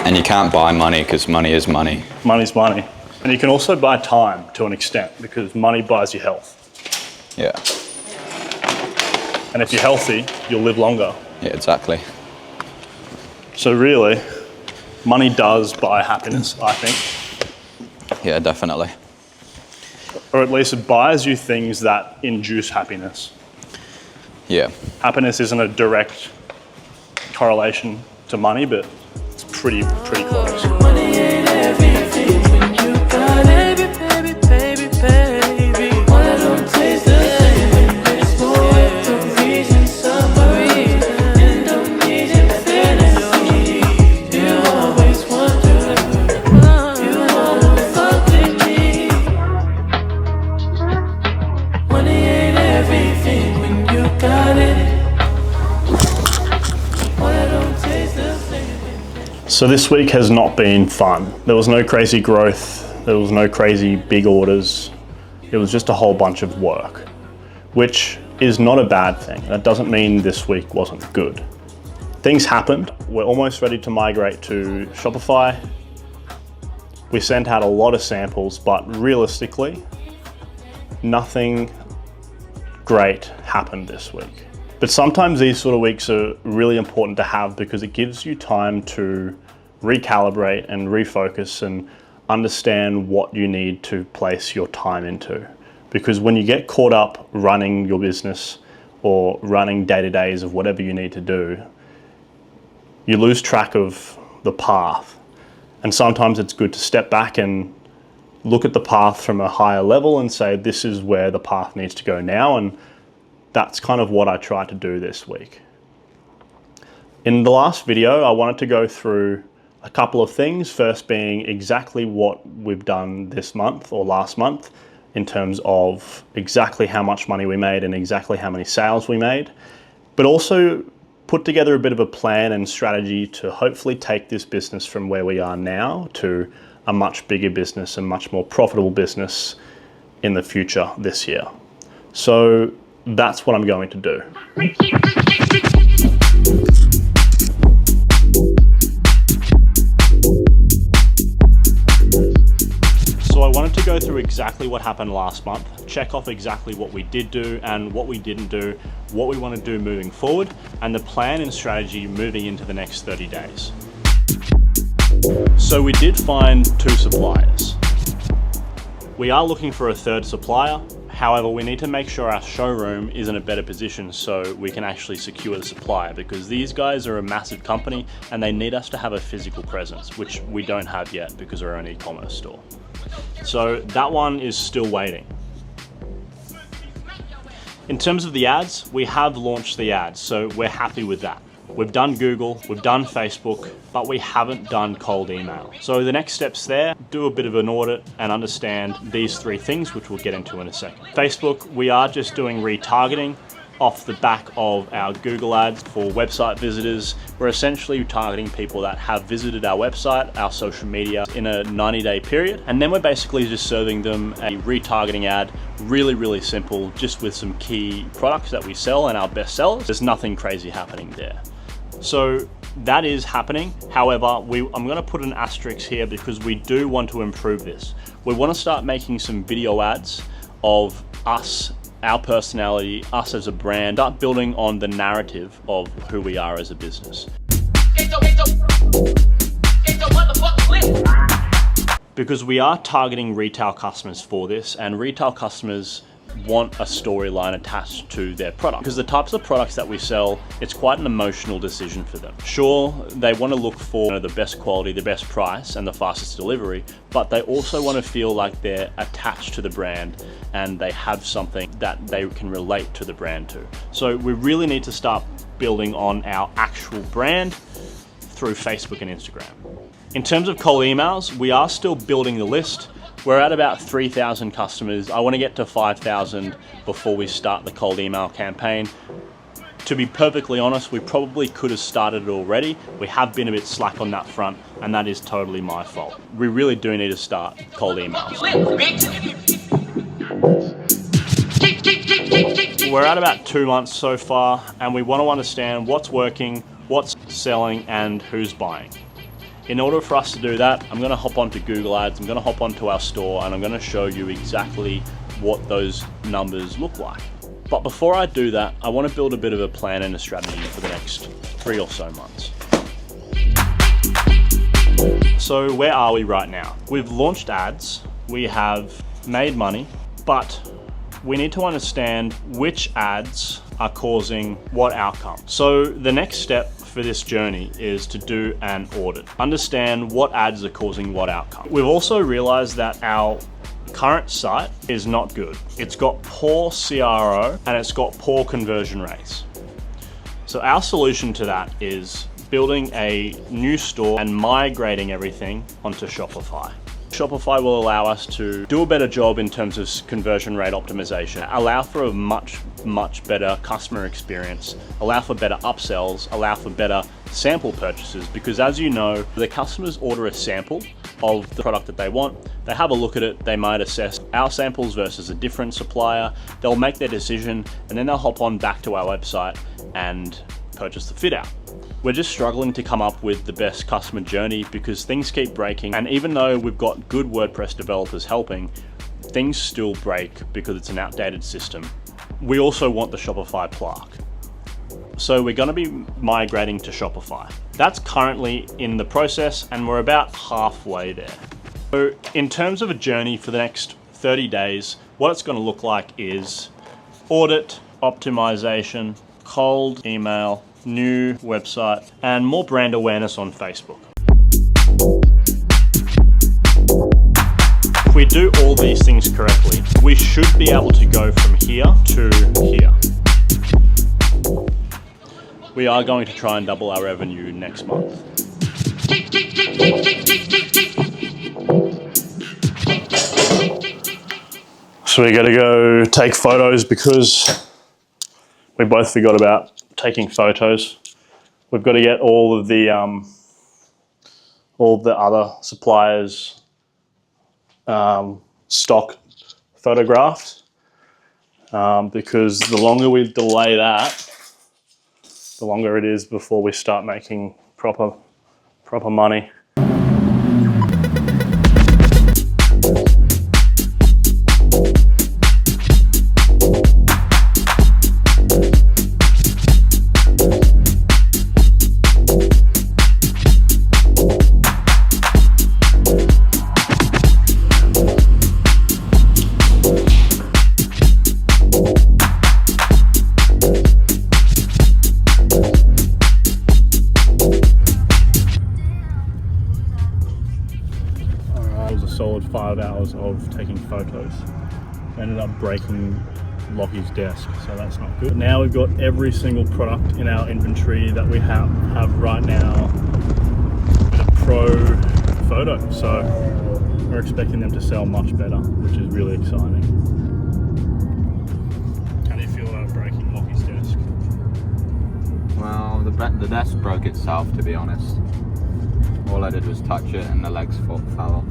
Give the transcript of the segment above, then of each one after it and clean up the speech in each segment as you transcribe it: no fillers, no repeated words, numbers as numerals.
And you can't buy money because money is money. Money's money. And you can also buy time to an extent because money buys you health. Yeah. And if you're healthy, you'll live longer. Yeah, exactly. So really, money does buy happiness, I think. Yeah, definitely. Or at least it buys you things that induce happiness. Yeah. Happiness isn't a direct correlation to money, but it's pretty close. Money ain't everything when you got it, baby, baby, baby. Money don't taste the same. It's for the reason, summary, Indonesian fantasy. You always wonder, you always fuck with me. Money ain't everything when you got it. Money don't taste the same. So this week has not been fun. There was no crazy growth. There was no crazy big orders. It was just a whole bunch of work, which is not a bad thing. That doesn't mean this week wasn't good. Things happened. We're almost ready to migrate to Shopify. We sent out a lot of samples, but realistically, nothing great happened this week. But sometimes these sort of weeks are really important to have because it gives you time to recalibrate and refocus and understand what you need to place your time into. Because when you get caught up running your business or running day-to-days of whatever you need to do, you lose track of the path. And sometimes it's good to step back and look at the path from a higher level and say, this is where the path needs to go now. And that's kind of what I tried to do this week. In the last video, I wanted to go through a couple of things. First being exactly what we've done this month or last month in terms of exactly how much money we made and exactly how many sales we made, but also put together a bit of a plan and strategy to hopefully take this business from where we are now to a much bigger business and much more profitable business in the future this year. So that's what I'm going to do. So I wanted to go through exactly what happened last month, check off exactly what we did do and what we didn't do, what we want to do moving forward, and the plan and strategy moving into the next 30 days. So we did find 2 suppliers. We are looking for a 3rd supplier. However, we need to make sure our showroom is in a better position so we can actually secure the supplier, because these guys are a massive company and they need us to have a physical presence, which we don't have yet because we're an e-commerce store. So that one is still waiting. In terms of the ads, we have launched the ads, so we're happy with that. We've done Google, we've done Facebook, but we haven't done cold email. So the next steps there, do a bit of an audit and understand these 3 things, which we'll get into in a second. Facebook, we are just doing retargeting off the back of our Google ads for website visitors. We're essentially targeting people that have visited our website, our social media in a 90-day period. And then we're basically just serving them a retargeting ad, really simple, just with some key products that we sell and our best sellers. There's nothing crazy happening there. So that is happening. However, I'm gonna put an asterisk here because we do want to improve this. We wanna start making some video ads of us, our personality, us as a brand, start building on the narrative of who we are as a business. Because we are targeting retail customers for this, and retail customers want a storyline attached to their product. Because the types of products that we sell, it's quite an emotional decision for them. Sure, they want to look for the best quality, the best price, and the fastest delivery, but they also want to feel like they're attached to the brand and they have something that they can relate to the brand to. So we really need to start building on our actual brand through Facebook and Instagram. In terms of cold emails, we are still building the list. We're at about 3,000 customers. I want to get to 5,000 before we start the cold email campaign. To be perfectly honest, we probably could have started it already. We have been a bit slack on that front, and that is totally my fault. We really do need to start cold emails. We're at about 2 months so far, and we want to understand what's working, what's selling, and who's buying. In order for us to do that, I'm gonna hop onto Google Ads, I'm gonna hop onto our store, and I'm gonna show you exactly what those numbers look like. But before I do that, I wanna build a bit of a plan and a strategy for the next 3 or so months. So where are we right now? We've launched ads, we have made money, but we need to understand which ads are causing what outcome. So the next step for this journey is to do an audit. Understand what ads are causing what outcome. We've also realized that our current site is not good. It's got poor CRO and it's got poor conversion rates. So our solution to that is building a new store and migrating everything onto Shopify. Shopify will allow us to do a better job in terms of conversion rate optimization, allow for a much better customer experience, allow for better upsells, allow for better sample purchases, because as you know, the customers order a sample of the product that they want, they have a look at it, they might assess our samples versus a different supplier, they'll make their decision, and then they'll hop on back to our website and purchase the fit out. We're just struggling to come up with the best customer journey because things keep breaking, and even though we've got good WordPress developers helping, things still break because it's an outdated system. We also want the Shopify plug. So we're going to be migrating to Shopify. That's currently in the process and we're about halfway there. So in terms of a journey for the next 30 days, what it's going to look like is audit, optimization, cold email, new website, and more brand awareness on Facebook. If we do all these things correctly, we should be able to go from here to here. We are going to try and double our revenue next month. So we gotta go take photos because we both forgot about taking photos. We've got to get all the other suppliers' stock photographed because the longer we delay that, the longer it is before we start making proper money. Solid 5 hours of taking photos. Ended up breaking Lockie's desk, so that's not good. Now we've got every single product in our inventory that we have right now with a pro photo, so we're expecting them to sell much better, which is really exciting. How do you feel about breaking Lockie's desk? Well, the desk broke itself, to be honest. All I did was touch it and the legs fell off.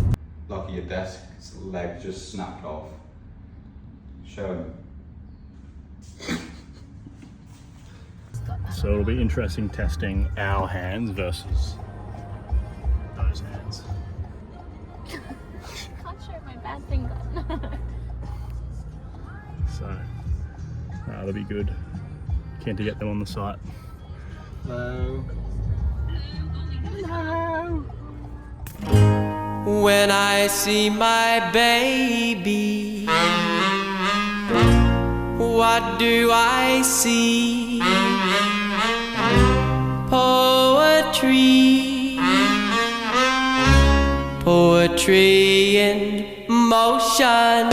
Lucky your desk's leg just snapped off. Show him. So it'll be interesting testing our hands versus those hands. Can't show my bad finger. So that'll be good. Keen to get them on the site. Hello. No. When I see my baby, what do I see? Poetry, poetry in motion.